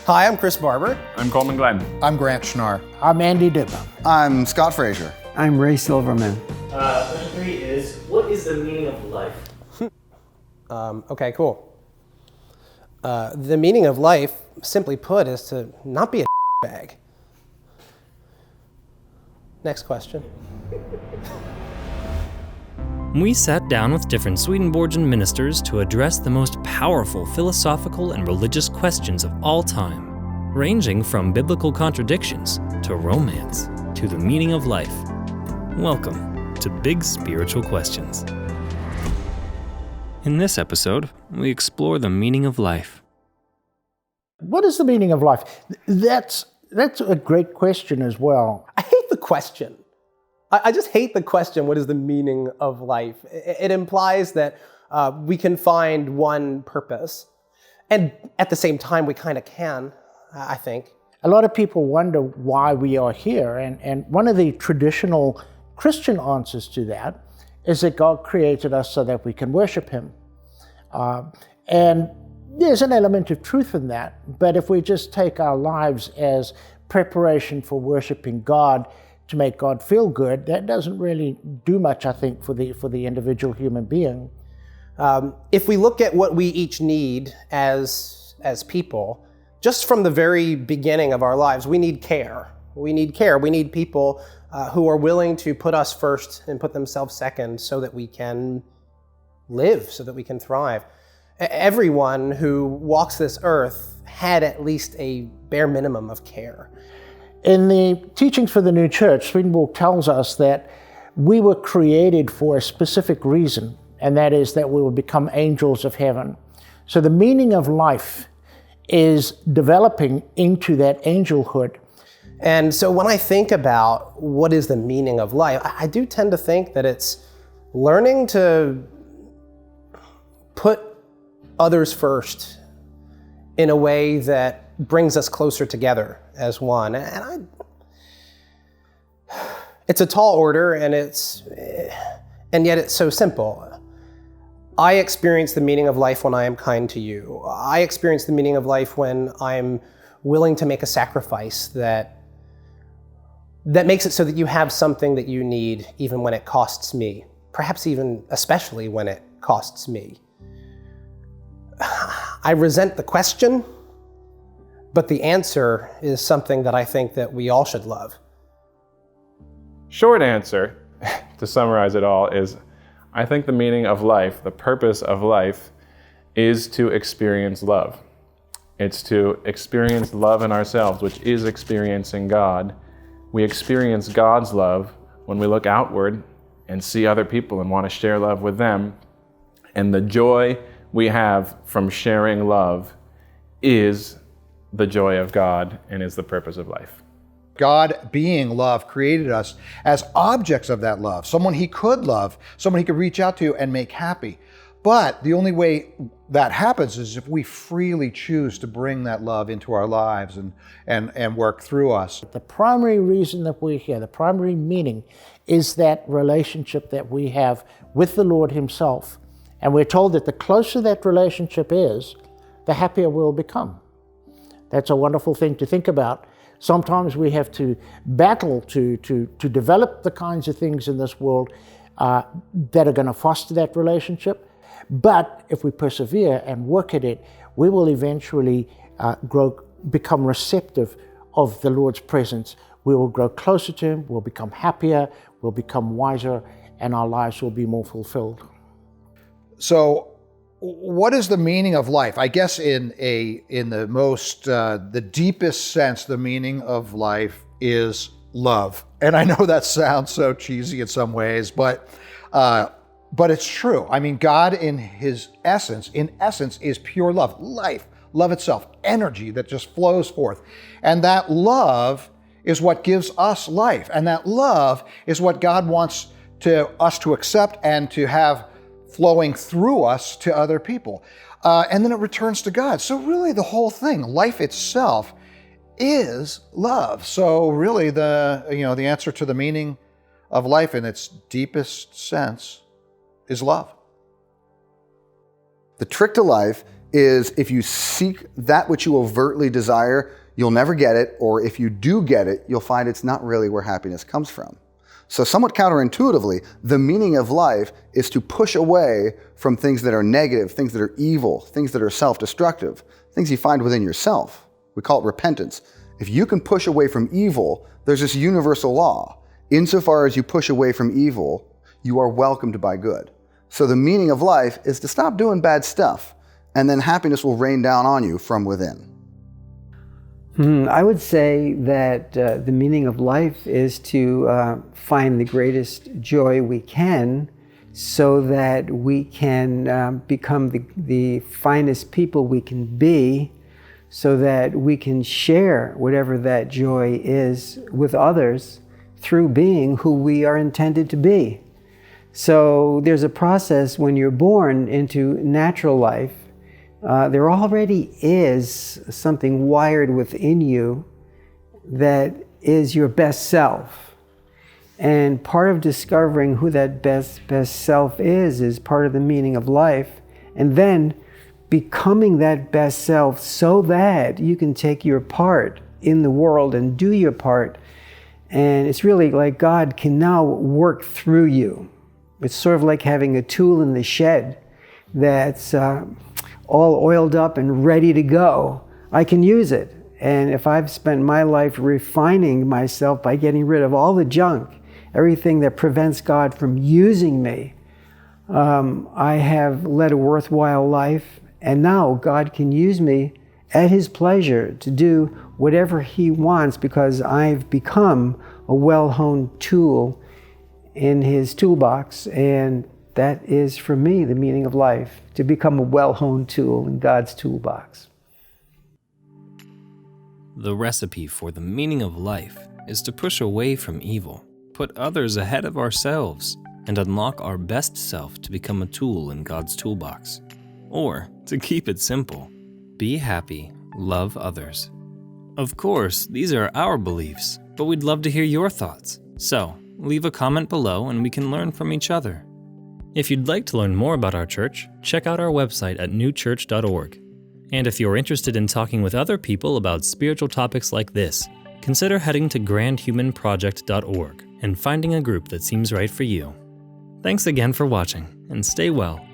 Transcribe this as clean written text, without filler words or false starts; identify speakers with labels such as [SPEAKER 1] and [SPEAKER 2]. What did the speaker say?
[SPEAKER 1] Hi, I'm Chris Barber.
[SPEAKER 2] I'm Coleman Glenn.
[SPEAKER 3] I'm Grant Schnarr.
[SPEAKER 4] I'm Andy Dibba.
[SPEAKER 5] I'm Scott Frazier.
[SPEAKER 6] I'm Ray Silverman.
[SPEAKER 7] Question 3 is, what is the meaning of life?
[SPEAKER 1] Okay, cool. The meaning of life, simply put, is to not be a bag. Next question.
[SPEAKER 8] We sat down with different Swedenborgian ministers to address the most powerful philosophical and religious questions of all time, ranging from biblical contradictions to romance to the meaning of life. Welcome to Big Spiritual Questions. In this episode, we explore the meaning of life.
[SPEAKER 4] What is the meaning of life? That's a great question as well.
[SPEAKER 1] I hate the question. I just hate the question, what is the meaning of life? It implies that we can find one purpose. And at the same time, we kind of can, I think.
[SPEAKER 4] A lot of people wonder why we are here. And one of the traditional Christian answers to that is that God created us so that we can worship Him. And there's an element of truth in that. But if we just take our lives as preparation for worshiping God, to make God feel good, that doesn't really do much, I think, for the individual human being.
[SPEAKER 1] If we look at what we each need as people, just from the very beginning of our lives, we need care. We need care. We need people who are willing to put us first and put themselves second so that we can live, so that we can thrive. Everyone who walks this earth had at least a bare minimum of care.
[SPEAKER 4] In the teachings for the new church, Swedenborg tells us that we were created for a specific reason, and that is that we will become angels of heaven. So the meaning of life is developing into that angelhood.
[SPEAKER 1] And so when I think about what is the meaning of life, I do tend to think that it's learning to put others first in a way that brings us closer together as one. And it's a tall order, and yet it's so simple. I experience the meaning of life when I am kind to you. I experience the meaning of life when I'm willing to make a sacrifice that makes it so that you have something that you need even when it costs me, perhaps even especially when it costs me. I resent the question, but the answer is something that I think that we all should love.
[SPEAKER 2] Short answer, to summarize it all, is I think the meaning of life, the purpose of life, is to experience love. It's to experience love in ourselves, which is experiencing God. We experience God's love when we look outward and see other people and want to share love with them. And the joy we have from sharing love is the joy of God and is the purpose of life.
[SPEAKER 3] God, being love, created us as objects of that love, someone He could love, someone He could reach out to and make happy. But the only way that happens is if we freely choose to bring that love into our lives and work through us.
[SPEAKER 4] The primary reason that we're here, the primary meaning, is that relationship that we have with the Lord Himself. And we're told that the closer that relationship is, the happier we'll become. That's a wonderful thing to think about. Sometimes we have to battle to develop the kinds of things in this world that are going to foster that relationship. But if we persevere and work at it, we will eventually become receptive of the Lord's presence. We will grow closer to Him, we'll become happier, we'll become wiser, and our lives will be more fulfilled.
[SPEAKER 3] So, what is the meaning of life? I guess in the most, the deepest sense, the meaning of life is love. And I know that sounds so cheesy in some ways, but it's true. I mean, God in essence, is pure love, life, love itself, energy that just flows forth. And that love is what gives us life. And that love is what God wants us to accept and to have flowing through us to other people. And then it returns to God. So really the whole thing, life itself, is love. So really the answer to the meaning of life in its deepest sense is love.
[SPEAKER 5] The trick to life is if you seek that which you overtly desire, you'll never get it, or if you do get it, you'll find it's not really where happiness comes from. So somewhat counterintuitively, the meaning of life is to push away from things that are negative, things that are evil, things that are self-destructive, things you find within yourself. We call it repentance. If you can push away from evil, there's this universal law. Insofar as you push away from evil, you are welcomed by good. So the meaning of life is to stop doing bad stuff, and then happiness will rain down on you from within.
[SPEAKER 6] I would say that the meaning of life is to find the greatest joy we can so that we can become the finest people we can be, so that we can share whatever that joy is with others through being who we are intended to be. So there's a process when you're born into natural life. There already is something wired within you that is your best self. And part of discovering who that best self is part of the meaning of life. And then becoming that best self so that you can take your part in the world and do your part. And it's really like God can now work through you. It's sort of like having a tool in the shed that's all oiled up and ready to go. I can use it. And if I've spent my life refining myself by getting rid of all the junk, everything that prevents God from using me, I have led a worthwhile life. And now God can use me at His pleasure to do whatever He wants, because I've become a well-honed tool in His toolbox. And that is, for me, the meaning of life, to become a well-honed tool in God's toolbox.
[SPEAKER 8] The recipe for the meaning of life is to push away from evil, put others ahead of ourselves, and unlock our best self to become a tool in God's toolbox. Or, to keep it simple, be happy, love others. Of course, these are our beliefs, but we'd love to hear your thoughts. So, leave a comment below and we can learn from each other. If you'd like to learn more about our church, check out our website at newchurch.org. And if you're interested in talking with other people about spiritual topics like this, consider heading to grandhumanproject.org and finding a group that seems right for you. Thanks again for watching, and stay well.